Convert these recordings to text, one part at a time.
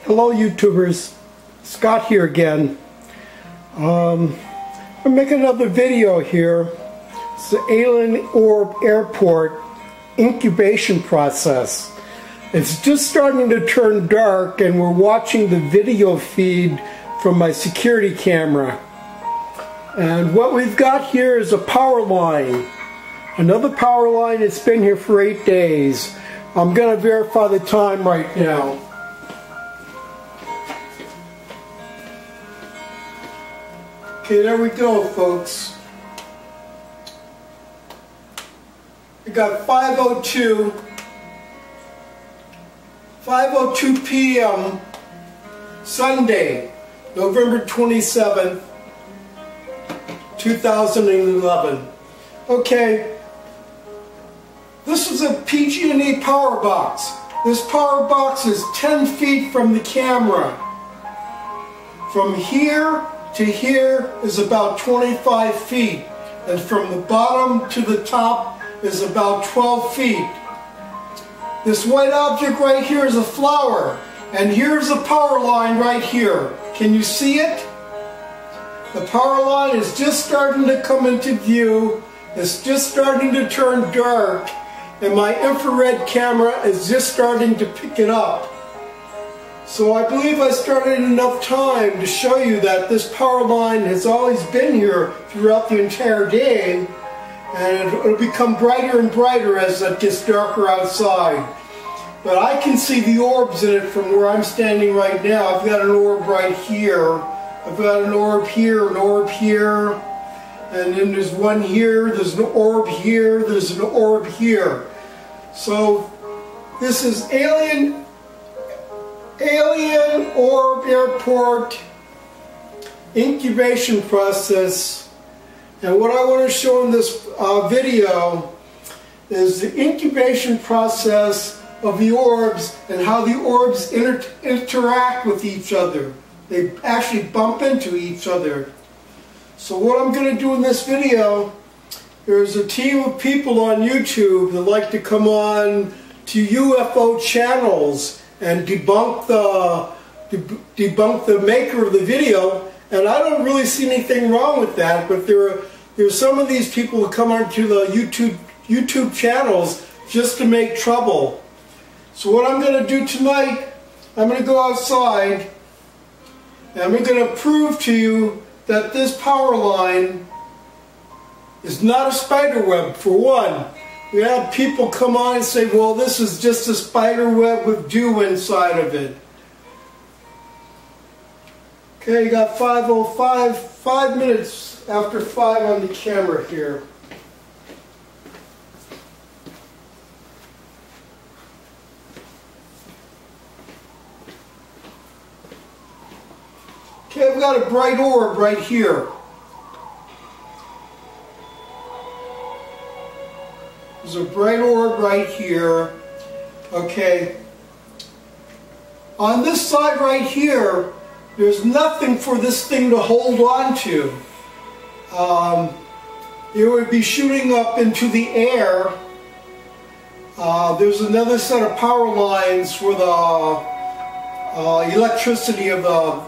Hello YouTubers, Scott here again. I'm making another video here. It's the Alien Orb Air Port incubation process. It's just starting to turn dark and we're watching the video feed from my security camera. And what we've got here is a power line. Another power line that's been here for 8 days. I'm going to verify the time right now. Okay, there we go, folks. We got 5:02 p.m. Sunday, November 27th, 2011. Okay, this is a PG&E power box. This power box is 10 feet from the camera. From here to here is about 25 feet, and from the bottom to the top is about 12 feet. This white object right here is a flower, and here's a power line right here. Can you see it? The power line is just starting to come into view. It's just starting to turn dark, and my infrared camera is just starting to pick it up. So I believe I started enough time to show you that this power line has always been here throughout the entire day, and it'll become brighter and brighter as it gets darker outside. But I can see the orbs in it from where I'm standing right now. I've got an orb right here. I've got an orb here, an orb here, and then there's one here, there's an orb here, there's an orb here. So this is Alien Orb Air Port incubation process, and what I want to show in this video is the incubation process of the orbs and how the orbs interact with each other. They actually bump into each other. So what I'm going to do in this video, there's a team of people on YouTube that like to come on to UFO channels and debunk the maker of the video, and I don't really see anything wrong with that. But there's some of these people who come onto the YouTube channels just to make trouble. So what I'm going to do tonight, I'm going to go outside and I'm going to prove to you that this power line is not a spider web. For one, we have people come on and say, well, this is just a spider web with dew inside of it. Okay, you got 5:05, 5 minutes after 5 on the camera here. Okay, I've got a bright orb right here. There's a bright orb right here. Okay. On this side right here, there's nothing for this thing to hold on to. It would be shooting up into the air. There's another set of power lines for the electricity of the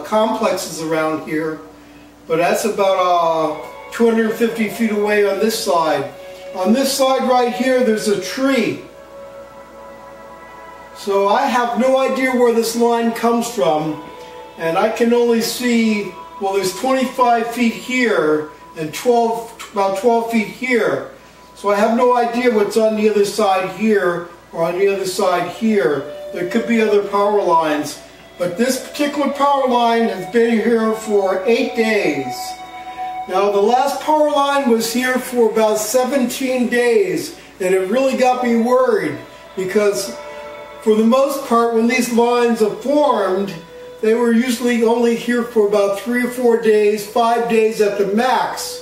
complexes around here, but that's about 250 feet away on this side. On this side right here, there's a tree. So I have no idea where this line comes from, and I can only see, well, there's 25 feet here and about 12 feet here. So I have no idea what's on the other side here or on the other side here. There could be other power lines. But this particular power line has been here for 8 days. Now the last power line was here for about 17 days, and it really got me worried because for the most part when these lines are formed, they were usually only here for about 3 or 4 days, 5 days at the max.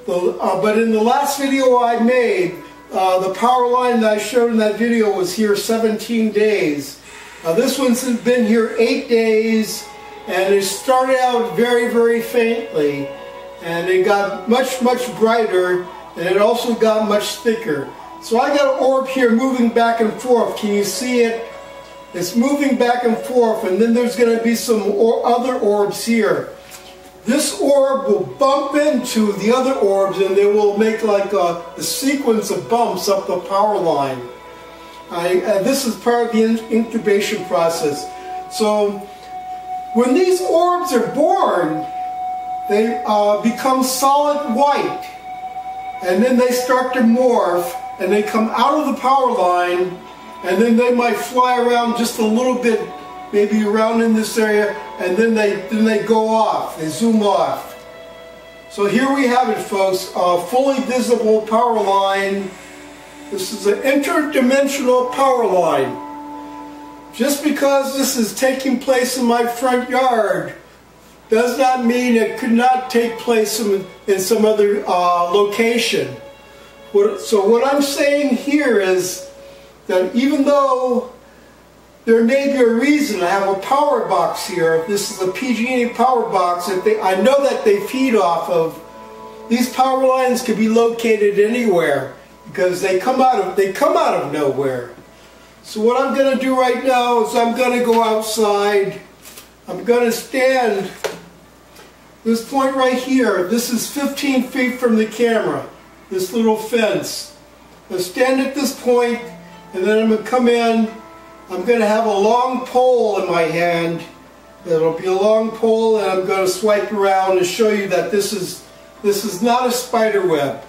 But in the last video I made, the power line that I showed in that video was here 17 days. Now this one's been here 8 days, and it started out very, very faintly, and it got much, much brighter, and it also got much thicker. So I got an orb here moving back and forth. Can you see it? It's moving back and forth, and then there's going to be some other orbs here. This orb will bump into the other orbs, and they will make like a sequence of bumps up the power line. This is part of the incubation process. So when these orbs are born, they become solid white, and then they start to morph, and they come out of the power line, and then they might fly around just a little bit, maybe around in this area, and then they go off, they zoom off. So here we have it, folks, a fully visible power line. This is an interdimensional power line. Just because this is taking place in my front yard does not mean it could not take place in some other location. So what I'm saying here is that even though there may be a reason I have a power box here, this is a PG&E power box that I know that they feed off of, these power lines could be located anywhere because they come out of nowhere. So what I'm going to do right now is I'm going to go outside. I'm going to stand this point right here. This is 15 feet from the camera, this little fence. I'll stand at this point, and then I'm going to come in. I'm going to have a long pole in my hand. It'll be a long pole, and I'm going to swipe around and show you that this is not a spider web.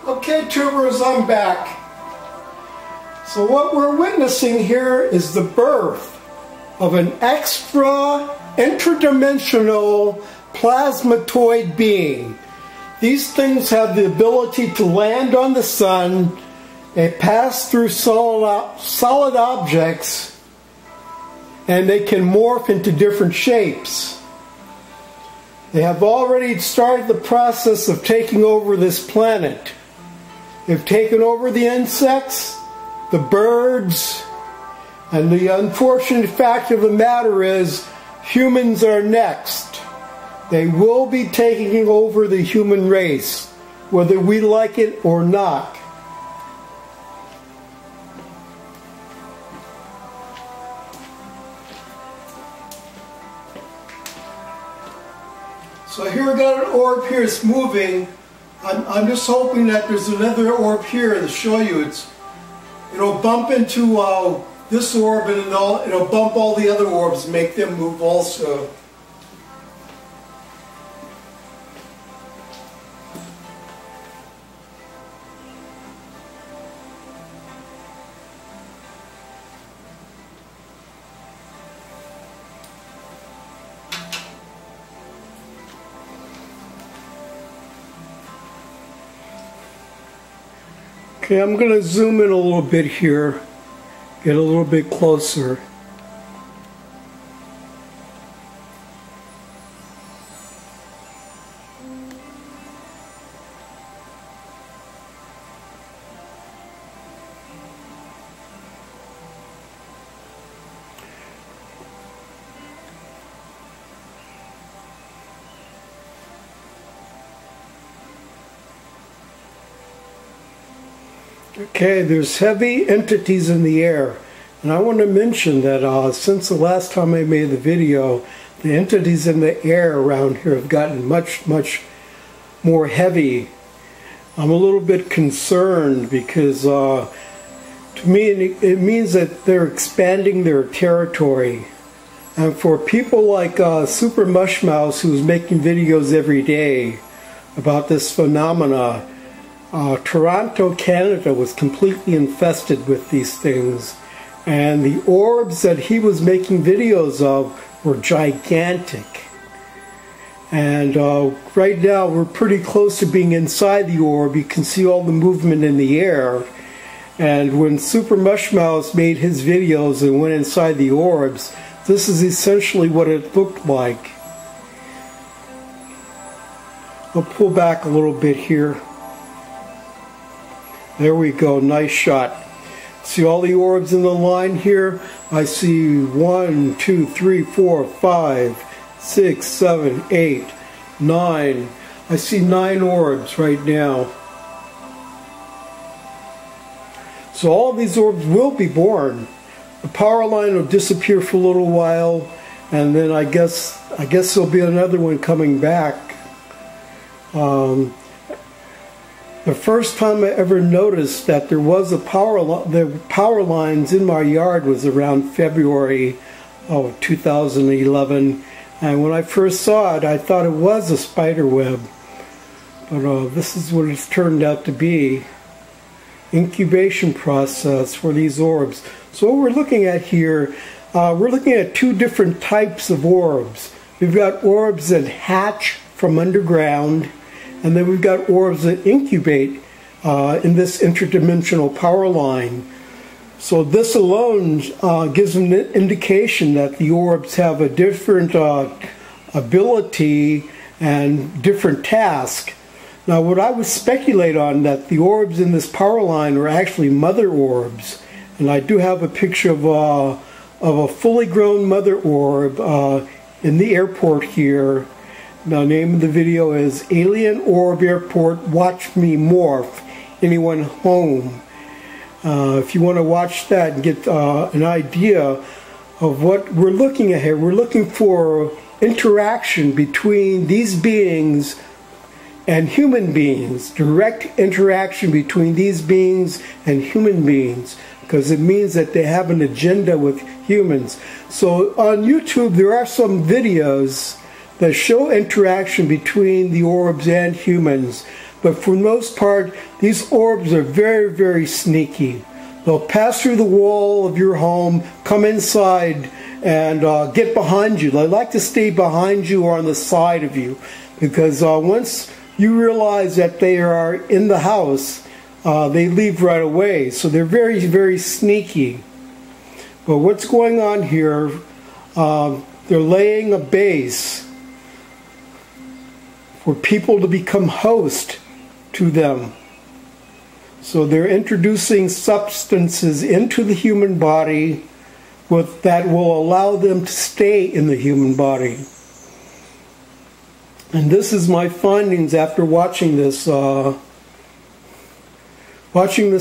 Okay, tubers, I'm back. So what we're witnessing here is the birth of an extra interdimensional plasmatoid being. These things have the ability to land on the sun and pass through solid objects, and they can morph into different shapes. They have already started the process of taking over this planet. They've taken over the insects, the birds, and the unfortunate fact of the matter is humans are next. They will be taking over the human race, whether we like it or not. So here we got an orb here, it's moving. I'm just hoping that there's another orb here to show you. It'll bump into this orb, and it'll bump all the other orbs and make them move also. Okay, I'm going to zoom in a little bit here, get a little bit closer. Okay, there's heavy entities in the air, and I want to mention that since the last time I made the video, the entities in the air around here have gotten much more heavy. I'm a little bit concerned because to me it means that they're expanding their territory. And for people like Super Mushmouse, who's making videos every day about this phenomena, Toronto, Canada was completely infested with these things, and the orbs that he was making videos of were gigantic. And right now we're pretty close to being inside the orb. You can see all the movement in the air, and when Super Mushmouse made his videos and went inside the orbs, this is essentially what it looked like. I'll pull back a little bit here. There we go, nice shot. See all the orbs in the line here? I see 1, 2, 3, 4, 5, 6, 7, 8, 9. I see 9 orbs right now. So all of these orbs will be born. The power line will disappear for a little while, and then I guess there'll be another one coming back. The first time I ever noticed that there was the power lines in my yard was around February of 2011, and when I first saw it, I thought it was a spider web, but this is what it's turned out to be. Incubation process for these orbs. So what we're looking at here, we're looking at 2 different types of orbs. We've got orbs that hatch from underground, and then we've got orbs that incubate in this interdimensional power line. So this alone gives an indication that the orbs have a different ability and different task. Now what I would speculate on, that the orbs in this power line are actually Mother Orbs. And I do have a picture of a fully grown Mother Orb in the airport here. The name of the video is Alien Orb Air Port, Watch Me Morph, Anyone Home? If you want to watch that and get an idea of what we're looking at here, we're looking for interaction between these beings and human beings, direct interaction between these beings and human beings, because it means that they have an agenda with humans. So on YouTube there are some videos that show interaction between the orbs and humans, but for the most part these orbs are very sneaky. They'll pass through the wall of your home, come inside, and get behind you. They like to stay behind you or on the side of you, because once you realize that they are in the house, they leave right away. So they're very sneaky. But what's going on here, they're laying a base for people to become host to them. So they're introducing substances into the human body that will allow them to stay in the human body. And this is my findings after watching this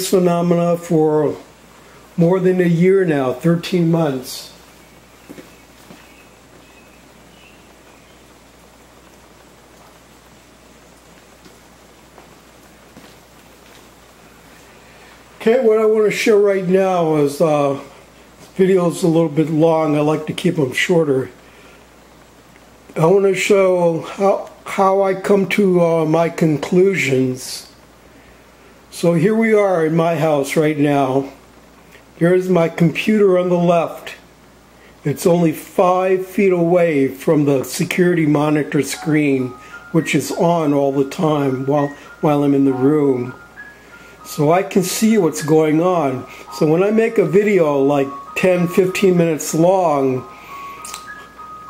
phenomena for more than a year now, 13 months. Okay, what I want to show right now is video's a little bit long. I like to keep them shorter. I want to show how I come to my conclusions. So here we are in my house right now. Here's my computer on the left. It's only 5 feet away from the security monitor screen, which is on all the time while I'm in the room. so I can see what's going on. So when I make a video like 10-15 minutes long,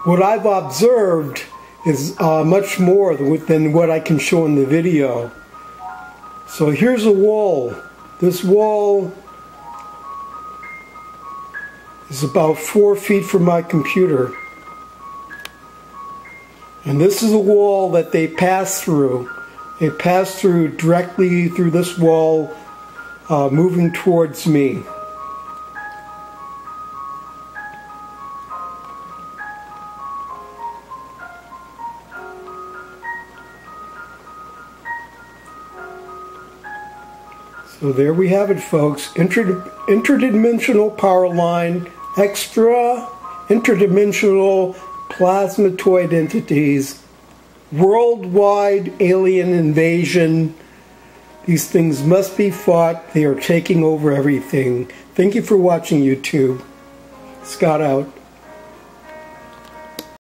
what I've observed is much more than what I can show in the video. So here's a wall. This wall is about 4 feet from my computer. And this is a wall that they pass through. They pass through directly through this wall, moving towards me. So there we have it, folks. Interdimensional Power Line, extra interdimensional plasmatoid entities, worldwide alien invasion. These things must be fought. They are taking over everything. Thank you for watching, YouTube. Scott out.